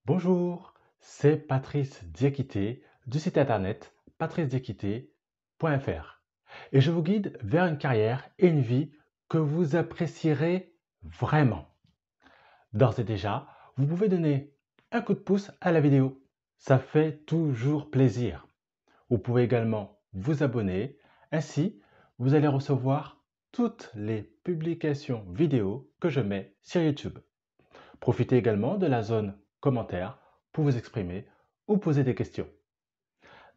Bonjour, c'est Patrice Diakité du site internet patricediakité.fr et je vous guide vers une carrière et une vie que vous apprécierez vraiment. D'ores et déjà, vous pouvez donner un coup de pouce à la vidéo. Ça fait toujours plaisir. Vous pouvez également vous abonner. Ainsi, vous allez recevoir toutes les publications vidéo que je mets sur YouTube. Profitez également de la zone commentaires pour vous exprimer ou poser des questions.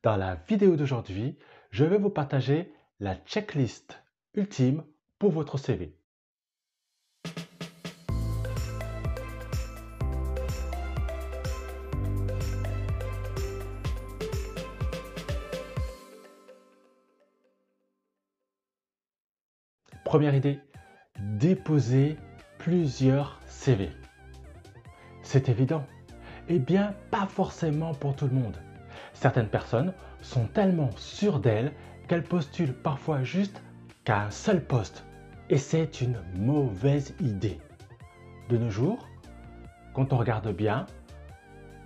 Dans la vidéo d'aujourd'hui, je vais vous partager la checklist ultime pour votre CV. Première idée, déposer plusieurs CV. C'est évident. Eh bien, pas forcément pour tout le monde. Certaines personnes sont tellement sûres d'elles qu'elles postulent parfois juste qu'à un seul poste. Et c'est une mauvaise idée. De nos jours, quand on regarde bien,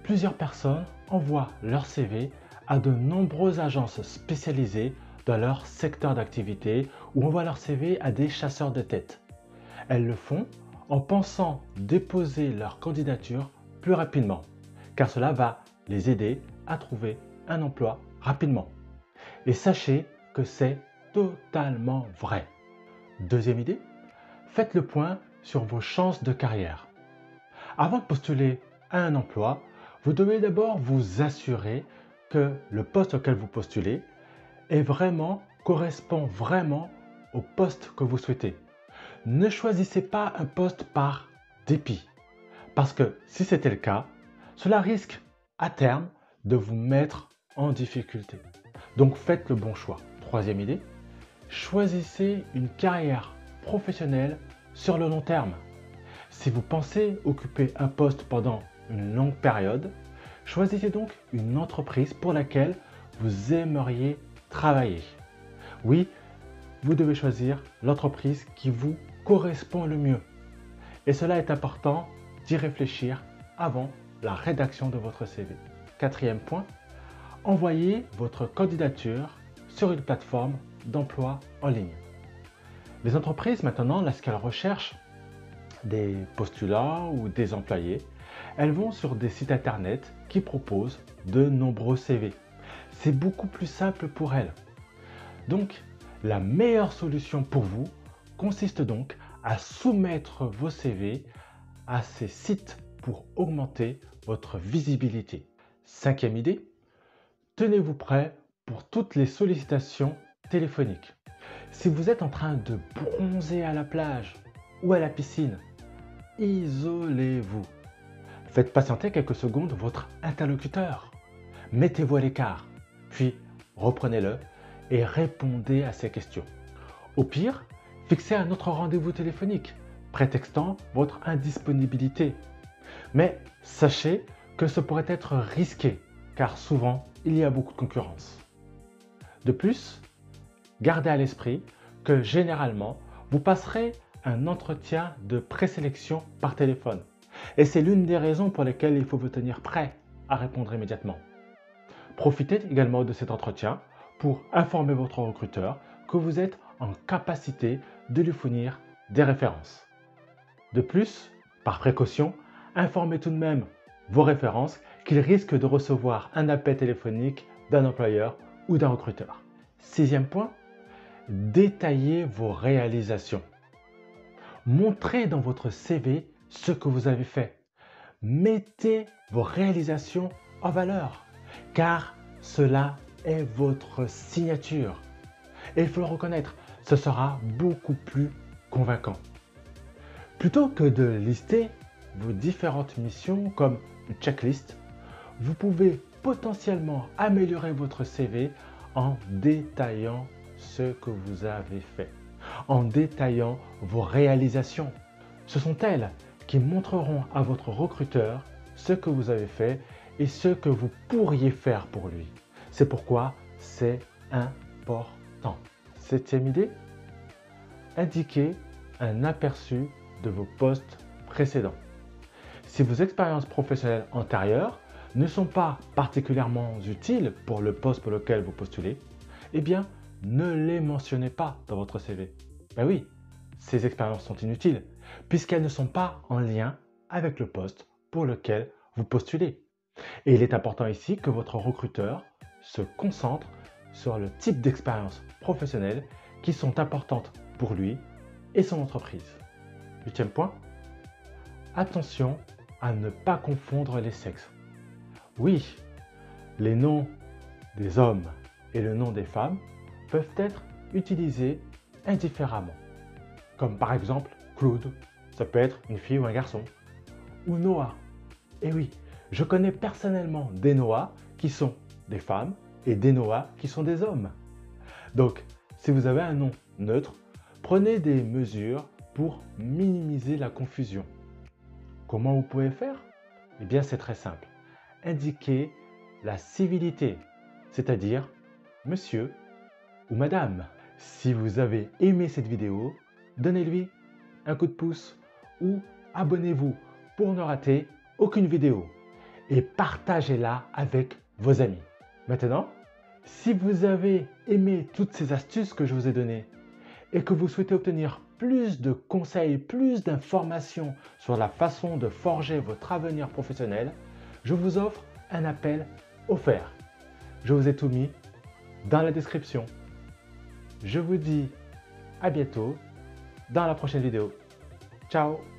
plusieurs personnes envoient leur CV à de nombreuses agences spécialisées dans leur secteur d'activité ou envoient leur CV à des chasseurs de tête. Elles le font en pensant déposer leur candidature plus rapidement, car cela va les aider à trouver un emploi rapidement. Et sachez que c'est totalement vrai. Deuxième idée, faites le point sur vos chances de carrière. Avant de postuler à un emploi, vous devez d'abord vous assurer que le poste auquel vous postulez correspond vraiment au poste que vous souhaitez. Ne choisissez pas un poste par dépit, parce que si c'était le cas, cela risque à terme de vous mettre en difficulté. Donc faites le bon choix. Troisième idée, choisissez une carrière professionnelle sur le long terme. Si vous pensez occuper un poste pendant une longue période, choisissez donc une entreprise pour laquelle vous aimeriez travailler. Oui, vous devez choisir l'entreprise qui vous correspond le mieux. Et cela est important d'y réfléchir avant la rédaction de votre CV. Quatrième point, envoyez votre candidature sur une plateforme d'emploi en ligne. Les entreprises maintenant, lorsqu'elles recherchent des postulants ou des employés, elles vont sur des sites internet qui proposent de nombreux CV. C'est beaucoup plus simple pour elles. Donc, la meilleure solution pour vous consiste donc à soumettre vos CV à ces sites pour augmenter votre visibilité. Cinquième idée, tenez-vous prêt pour toutes les sollicitations téléphoniques. Si vous êtes en train de bronzer à la plage ou à la piscine, isolez-vous. Faites patienter quelques secondes votre interlocuteur. Mettez-vous à l'écart, puis reprenez-le et répondez à ses questions. Au pire, fixez un autre rendez-vous téléphonique, prétextant votre indisponibilité. Mais sachez que ce pourrait être risqué, car souvent, il y a beaucoup de concurrence. De plus, gardez à l'esprit que généralement, vous passerez un entretien de présélection par téléphone. Et c'est l'une des raisons pour lesquelles il faut vous tenir prêt à répondre immédiatement. Profitez également de cet entretien pour informer votre recruteur que vous êtes en capacité de lui fournir des références. De plus, par précaution, informez tout de même vos références qu'ils risquent de recevoir un appel téléphonique d'un employeur ou d'un recruteur. Sixième point, détaillez vos réalisations. Montrez dans votre CV ce que vous avez fait. Mettez vos réalisations en valeur, car cela est votre signature. Et il faut le reconnaître, ce sera beaucoup plus convaincant. Plutôt que de lister vos différentes missions comme une checklist, vous pouvez potentiellement améliorer votre CV en détaillant ce que vous avez fait, en détaillant vos réalisations. Ce sont elles qui montreront à votre recruteur ce que vous avez fait et ce que vous pourriez faire pour lui. C'est pourquoi c'est important. Septième idée, indiquez un aperçu de vos postes précédents. Si vos expériences professionnelles antérieures ne sont pas particulièrement utiles pour le poste pour lequel vous postulez, eh bien, ne les mentionnez pas dans votre CV. Ben oui, ces expériences sont inutiles puisqu'elles ne sont pas en lien avec le poste pour lequel vous postulez. Et il est important ici que votre recruteur se concentre sur le type d'expériences professionnelles qui sont importantes pour lui et son entreprise. 8e point, attention à ne pas confondre les sexes. Oui, les noms des hommes et le nom des femmes peuvent être utilisés indifféremment. Comme par exemple Claude, ça peut être une fille ou un garçon. Ou Noah. Et oui, je connais personnellement des Noah qui sont des femmes et des Noah qui sont des hommes. Donc, si vous avez un nom neutre, prenez des mesures pour minimiser la confusion. Comment vous pouvez faire? Eh bien, c'est très simple. Indiquez la civilité, c'est-à-dire monsieur ou madame. Si vous avez aimé cette vidéo, donnez-lui un coup de pouce ou abonnez-vous pour ne rater aucune vidéo et partagez-la avec vos amis. Maintenant, si vous avez aimé toutes ces astuces que je vous ai données et que vous souhaitez obtenir plus de conseils, plus d'informations sur la façon de forger votre avenir professionnel, je vous offre un appel offert. Je vous ai tout mis dans la description. Je vous dis à bientôt dans la prochaine vidéo. Ciao!